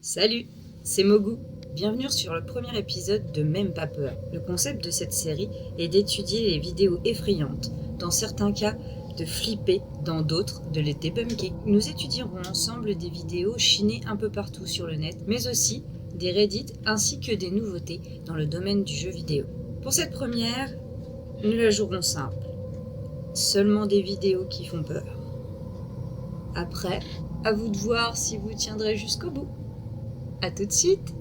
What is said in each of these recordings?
Salut, c'est Mogu. Bienvenue sur le premier épisode de Même pas peur. Le concept de cette série est d'étudier les vidéos effrayantes, dans certains cas de flipper, dans d'autres de les débunker. Nous étudierons ensemble des vidéos chinées un peu partout sur le net, mais aussi des Reddit ainsi que des nouveautés dans le domaine du jeu vidéo. Pour cette première, nous la jouerons simple. Seulement des vidéos qui font peur. Après, à vous de voir si vous tiendrez jusqu'au bout. A tout de suite.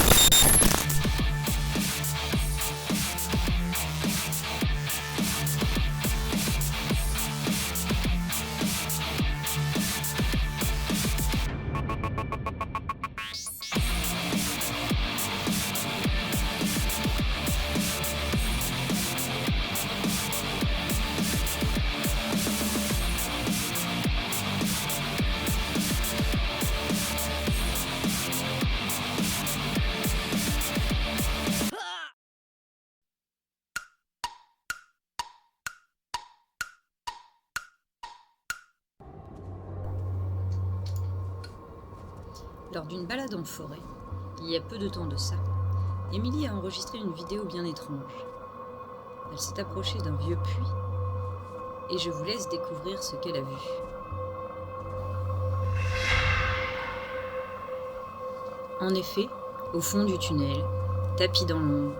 Lors d'une balade en forêt, il y a peu de temps de ça, Émilie a enregistré une vidéo bien étrange. Elle s'est approchée d'un vieux puits et je vous laisse découvrir ce qu'elle a vu. En effet, au fond du tunnel, tapi dans l'ombre,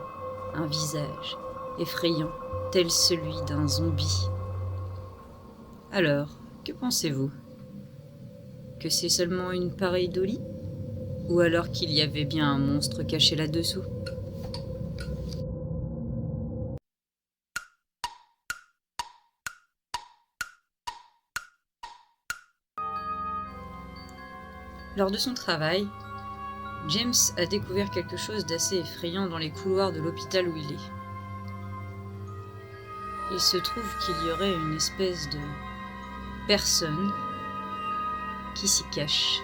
un visage effrayant tel celui d'un zombie. Alors, que pensez-vous? Que c'est seulement une pareidolie? Ou alors qu'il y avait bien un monstre caché là-dessous? Lors de son travail, James a découvert quelque chose d'assez effrayant dans les couloirs de l'hôpital où il est. Il se trouve qu'il y aurait une espèce de personne qui s'y cache.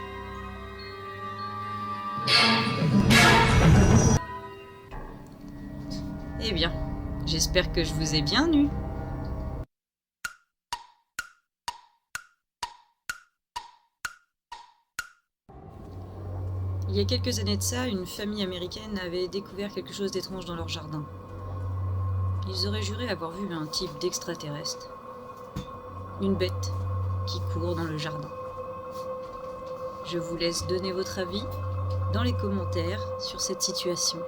Eh bien, j'espère que je vous ai bien eu. Il y a quelques années de ça, une famille américaine avait découvert quelque chose d'étrange dans leur jardin. Ils auraient juré avoir vu un type d'extraterrestre. Une bête qui court dans le jardin. Je vous laisse donner votre avis dans les commentaires sur cette situation.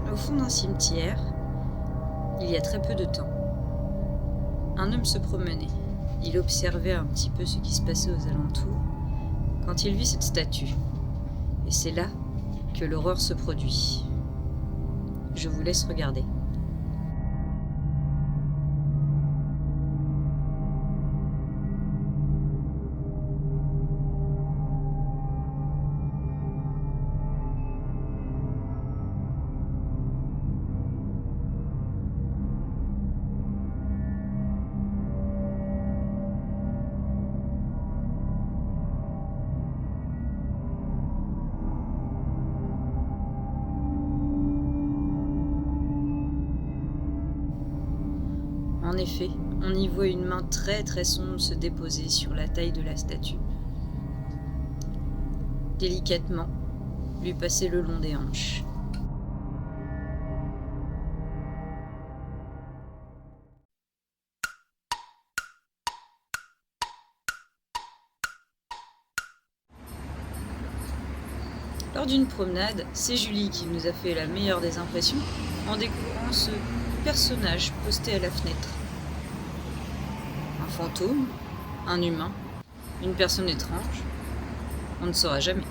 Au fond d'un cimetière, il y a très peu de temps, un homme se promenait. Il observait un petit peu ce qui se passait aux alentours quand il vit cette statue. Et c'est là que l'horreur se produit. Je vous laisse regarder. En effet, on y voit une main très très sombre se déposer sur la taille de la statue. Délicatement, lui passer le long des hanches. Lors d'une promenade, c'est Julie qui nous a fait la meilleure des impressions en découvrant ce personnage posté à la fenêtre. Un fantôme, un humain, une personne étrange, on ne saura jamais.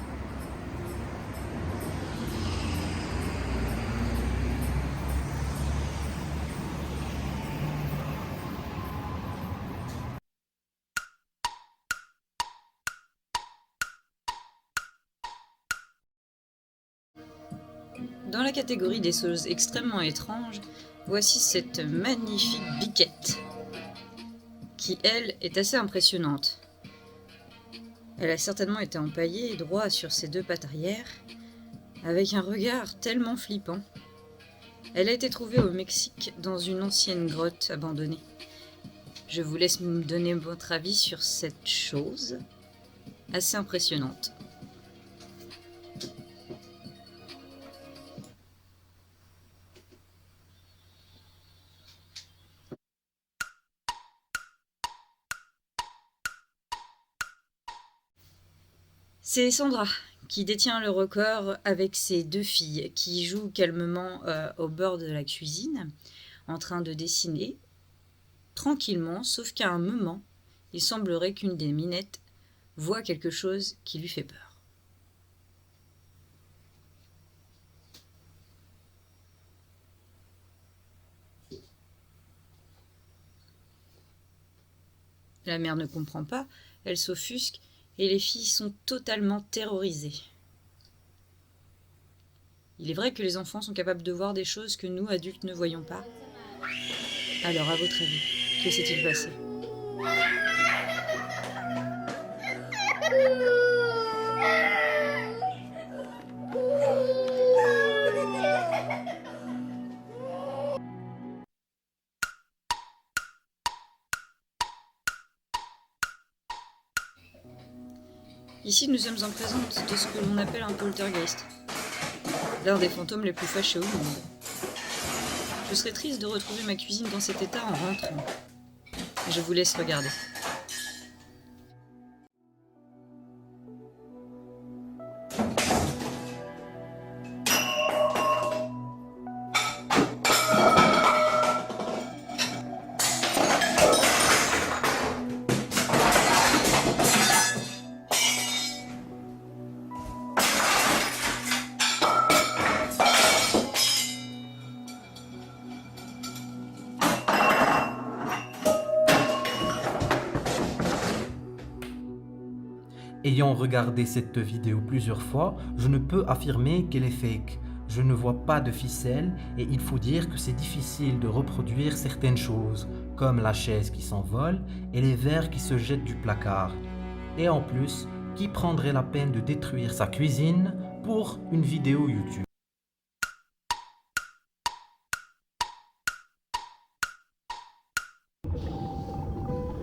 Dans la catégorie des choses extrêmement étranges, voici cette magnifique biquette. qui, elle, est assez impressionnante. Elle a certainement été empaillée droit sur ses 2 pattes arrière, avec un regard tellement flippant. Elle a été trouvée au Mexique dans une ancienne grotte abandonnée. Je vous laisse me donner votre avis sur cette chose assez impressionnante. C'est Sandra qui détient le record avec ses 2 filles qui jouent calmement au bord de la cuisine en train de dessiner tranquillement, sauf qu'à un moment, il semblerait qu'une des minettes voit quelque chose qui lui fait peur. La mère ne comprend pas, elle s'offusque et les filles sont totalement terrorisées. Il est vrai que les enfants sont capables de voir des choses que nous, adultes, ne voyons pas. Alors, à votre avis, que s'est-il passé ? Ici, nous sommes en présence de ce que l'on appelle un poltergeist, l'un des fantômes les plus fâcheux au monde. Je serais triste de retrouver ma cuisine dans cet état en rentrant. Je vous laisse regarder. Ayant regardé cette vidéo plusieurs fois, je ne peux affirmer qu'elle est fake. Je ne vois pas de ficelle et il faut dire que c'est difficile de reproduire certaines choses, comme la chaise qui s'envole et les verres qui se jettent du placard. Et en plus, qui prendrait la peine de détruire sa cuisine pour une vidéo YouTube ?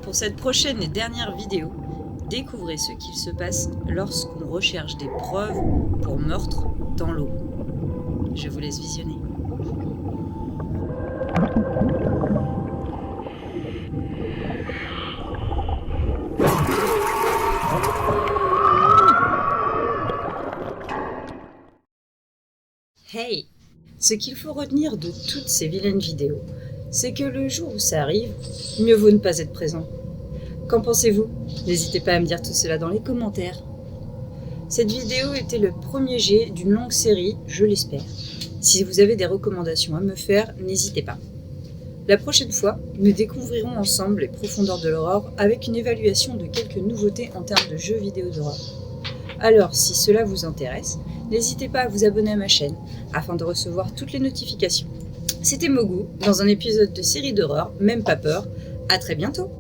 Pour cette prochaine et dernière vidéo, découvrez ce qu'il se passe lorsqu'on recherche des preuves pour meurtre dans l'eau. Je vous laisse visionner. Hey! Ce qu'il faut retenir de toutes ces vilaines vidéos, c'est que le jour où ça arrive, mieux vaut ne pas être présent. Qu'en pensez-vous ? N'hésitez pas à me dire tout cela dans les commentaires. Cette vidéo était le premier jet d'une longue série, je l'espère. Si vous avez des recommandations à me faire, n'hésitez pas. La prochaine fois, nous découvrirons ensemble les profondeurs de l'horreur avec une évaluation de quelques nouveautés en termes de jeux vidéo d'horreur. Alors, si cela vous intéresse, n'hésitez pas à vous abonner à ma chaîne afin de recevoir toutes les notifications. C'était Mogu dans un épisode de série d'horreur, même pas peur. À très bientôt!